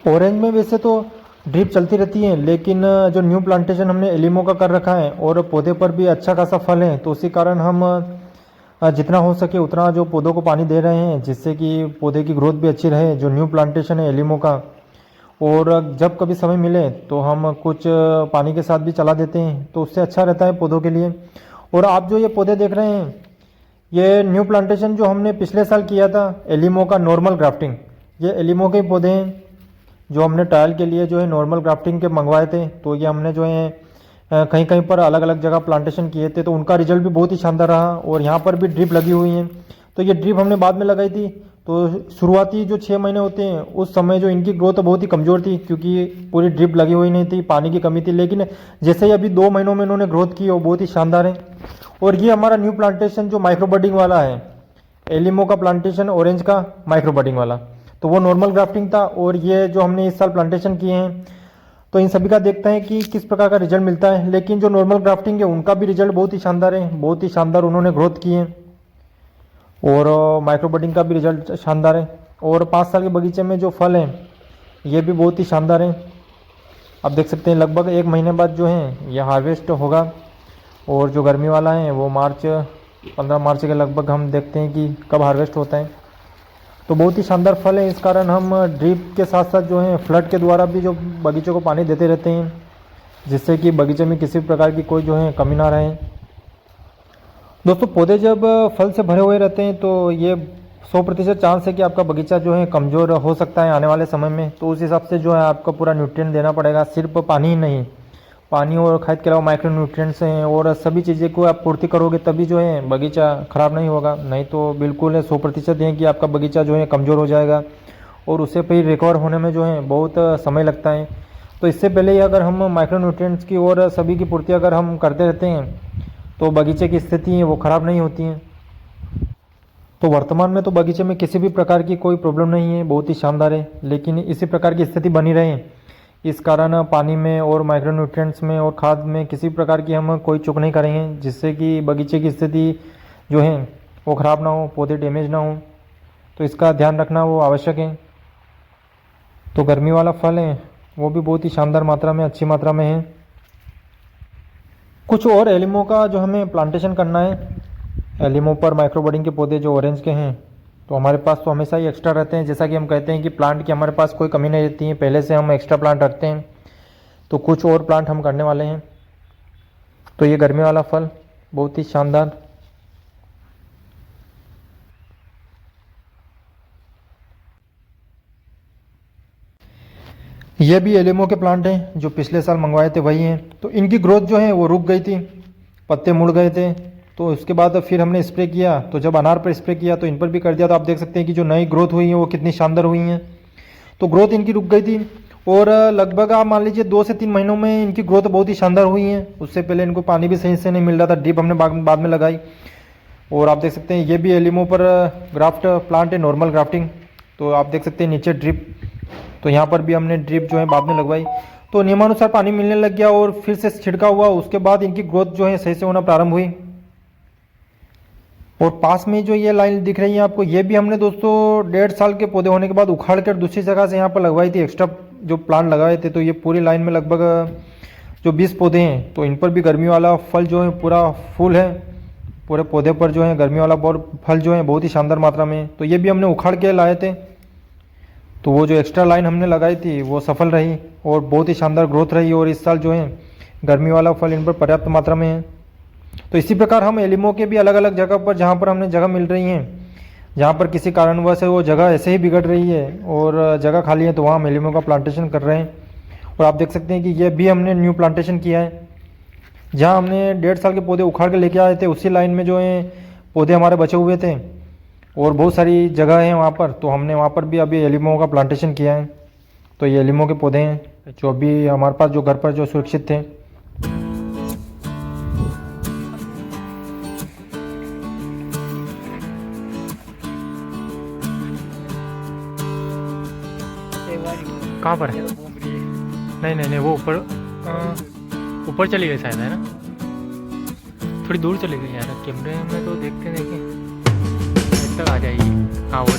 Orange में वैसे तो ड्रिप चलती रहती है, लेकिन जो न्यू प्लांटेशन हमने एलिमो का कर रखा है और पौधे पर भी अच्छा खासा फल है, तो उसी कारण हम जितना हो सके उतना जो पौधों को पानी दे रहे हैं, जिससे कि पौधे की ग्रोथ भी अच्छी रहे। जो न्यू प्लांटेशन है एलिमो का, और जब कभी समय मिले तो हम कुछ पानी के साथ भी चला देते हैं, तो उससे अच्छा रहता है पौधों के लिए। और आप जो ये पौधे देख रहे हैं, ये न्यू प्लांटेशन जो हमने पिछले साल किया था एलिमो का नॉर्मल ग्राफ्टिंग, ये एलिमो के पौधे हैं जो हमने ट्रायल के लिए जो है नॉर्मल ग्राफ्टिंग के मंगवाए थे। तो ये हमने जो है कहीं कहीं पर अलग अलग जगह प्लांटेशन किए थे, तो उनका रिजल्ट भी बहुत ही शानदार रहा। और यहाँ पर भी ड्रिप लगी हुई है, तो ये ड्रिप हमने बाद में लगाई थी। तो शुरुआती जो 6 महीने होते हैं उस समय जो इनकी ग्रोथ बहुत ही कमज़ोर थी, क्योंकि पूरी ड्रिप लगी हुई नहीं थी, पानी की कमी थी। लेकिन जैसे ही अभी 2 महीनों में इन्होंने ग्रोथ की, वो बहुत ही शानदार है। और ये हमारा न्यू प्लांटेशन जो माइक्रो बडिंग वाला है, एलिमो का प्लांटेशन ऑरेंज का माइक्रो बडिंग वाला, तो वो नॉर्मल ग्राफ्टिंग था। और ये जो हमने इस साल प्लांटेशन किए हैं, तो इन सभी का देखते हैं कि किस प्रकार का रिजल्ट मिलता है। लेकिन जो नॉर्मल ग्राफ्टिंग है उनका भी रिजल्ट बहुत ही शानदार है, बहुत ही शानदार उन्होंने ग्रोथ की है। और माइक्रो बडिंग का भी रिजल्ट शानदार है। और 5 साल के बगीचे में जो फल हैं ये भी बहुत ही शानदार है। आप देख सकते हैं लगभग 1 महीने बाद जो है ये हार्वेस्ट होगा। और जो गर्मी वाला है वो 15 मार्च के लगभग हम देखते हैं कि कब हार्वेस्ट होता है। तो बहुत ही शानदार फल है। इस कारण हम ड्रिप के साथ साथ जो है फ्लड के द्वारा भी जो बगीचे को पानी देते रहते हैं, जिससे कि बगीचे में किसी प्रकार की कोई जो है कमी ना रहे। दोस्तों, पौधे जब फल से भरे हुए रहते हैं तो ये 100% चांस है कि आपका बगीचा जो है कमज़ोर हो सकता है आने वाले समय में। तो उस हिसाब से जो है आपको पूरा न्यूट्रिएंट देना पड़ेगा। सिर्फ पानी ही नहीं, पानी और खाद के अलावा माइक्रो न्यूट्रिएंट्स हैं और सभी चीज़ें को आप पूर्ति करोगे तभी जो है बगीचा ख़राब नहीं होगा। नहीं तो बिल्कुल 100% है कि आपका बगीचा जो है कमज़ोर हो जाएगा और उससे फिर रिकवर होने में जो है बहुत समय लगता है। तो इससे पहले ही अगर हम माइक्रो न्यूट्रिएंट्स की और सभी की पूर्ति अगर हम करते रहते हैं तो बगीचे की स्थिति वो ख़राब नहीं होती है। तो वर्तमान में तो बगीचे में किसी भी प्रकार की कोई प्रॉब्लम नहीं है, बहुत ही शानदार है। लेकिन इसी प्रकार की स्थिति बनी रहे, इस कारण पानी में और माइक्रो न्यूट्रिएंट्स में और खाद में किसी प्रकार की हम कोई चूक नहीं करेंगे, जिससे कि बगीचे की स्थिति जो है वो ख़राब ना हो, पौधे डैमेज ना हो। तो इसका ध्यान रखना वो आवश्यक है। तो गर्मी वाला फल है वो भी बहुत ही शानदार मात्रा में, अच्छी मात्रा में है। कुछ और एलिमो का जो हमें प्लांटेशन करना है, एलिमो पर माइक्रो बडिंग के पौधे जो ऑरेंज के हैं, तो हमारे पास तो हमेशा ही एक्स्ट्रा रहते हैं। जैसा कि हम कहते हैं कि प्लांट की हमारे पास कोई कमी नहीं रहती है, पहले से हम एक्स्ट्रा प्लांट रखते हैं। तो कुछ और प्लांट हम करने वाले हैं। तो ये गर्मी वाला फल बहुत ही शानदार, ये भी एलिमो के प्लांट हैं जो पिछले साल मंगवाए थे, वही हैं। तो इनकी ग्रोथ जो है वो रुक गई थी, पत्ते मुड़ गए थे। तो उसके बाद फिर हमने स्प्रे किया, तो जब अनार पर स्प्रे किया तो इन पर भी कर दिया। तो आप देख सकते हैं कि जो नई ग्रोथ हुई है वो कितनी शानदार हुई हैं। तो ग्रोथ इनकी रुक गई थी और लगभग आप मान लीजिए 2 से 3 महीनों में इनकी ग्रोथ बहुत ही शानदार हुई है। उससे पहले इनको पानी भी सही से नहीं मिल रहा था, ड्रिप हमने बाद में लगाई। और आप देख सकते हैं ये भी एलिमो पर ग्राफ्ट प्लांट है, नॉर्मल ग्राफ्टिंग। तो आप देख सकते हैं नीचे ड्रिप, तो यहाँ पर भी हमने ड्रिप जो है बाद में लगवाई। तो नियमानुसार पानी मिलने लग गया और फिर से छिड़का हुआ, उसके बाद इनकी ग्रोथ जो है सही से होना प्रारंभ हुई। और पास में जो ये लाइन दिख रही है आपको, ये भी हमने दोस्तों 1.5 साल के पौधे होने के बाद उखाड़ कर दूसरी जगह से यहाँ पर लगवाई थी, एक्स्ट्रा जो प्लांट लगाए थे। तो ये पूरी लाइन में लगभग जो 20 पौधे हैं, तो इन पर भी गर्मी वाला फल जो है पूरा फूल है। पूरे पौधे पर जो है गर्मी वाला फल जो है बहुत ही शानदार मात्रा में। तो ये भी हमने उखाड़ के लाए थे। तो वो जो एक्स्ट्रा लाइन हमने लगाई थी वो सफल रही और बहुत ही शानदार ग्रोथ रही। और इस साल जो है गर्मी वाला फल इन पर पर्याप्त मात्रा में है। तो इसी प्रकार हम एलिमो के भी अलग अलग जगह पर, जहाँ पर हमने जगह मिल रही हैं, जहाँ पर किसी कारणवश वो जगह ऐसे ही बिगड़ रही है और जगह खाली है, तो वहाँ हम एलिमो का प्लांटेशन कर रहे हैं। और आप देख सकते हैं कि ये भी हमने न्यू प्लांटेशन किया है। जहाँ हमने 1.5 साल के पौधे उखाड़ के लेके आए थे, उसी लाइन में जो है पौधे हमारे बचे हुए थे और बहुत सारी जगह है वहाँ पर। तो हमने वहाँ पर भी अभी एलिमो का प्लांटेशन किया है। तो ये एलिमो के पौधे हैं जो अभी हमारे पास जो घर पर जो सुरक्षित थे। कहाँ पर है? नहीं, वो ऊपर चली गई शायद, है ना? थोड़ी दूर चली गई यार, कैमरे में तो देखते तक आ जाएगी। हाँ, वो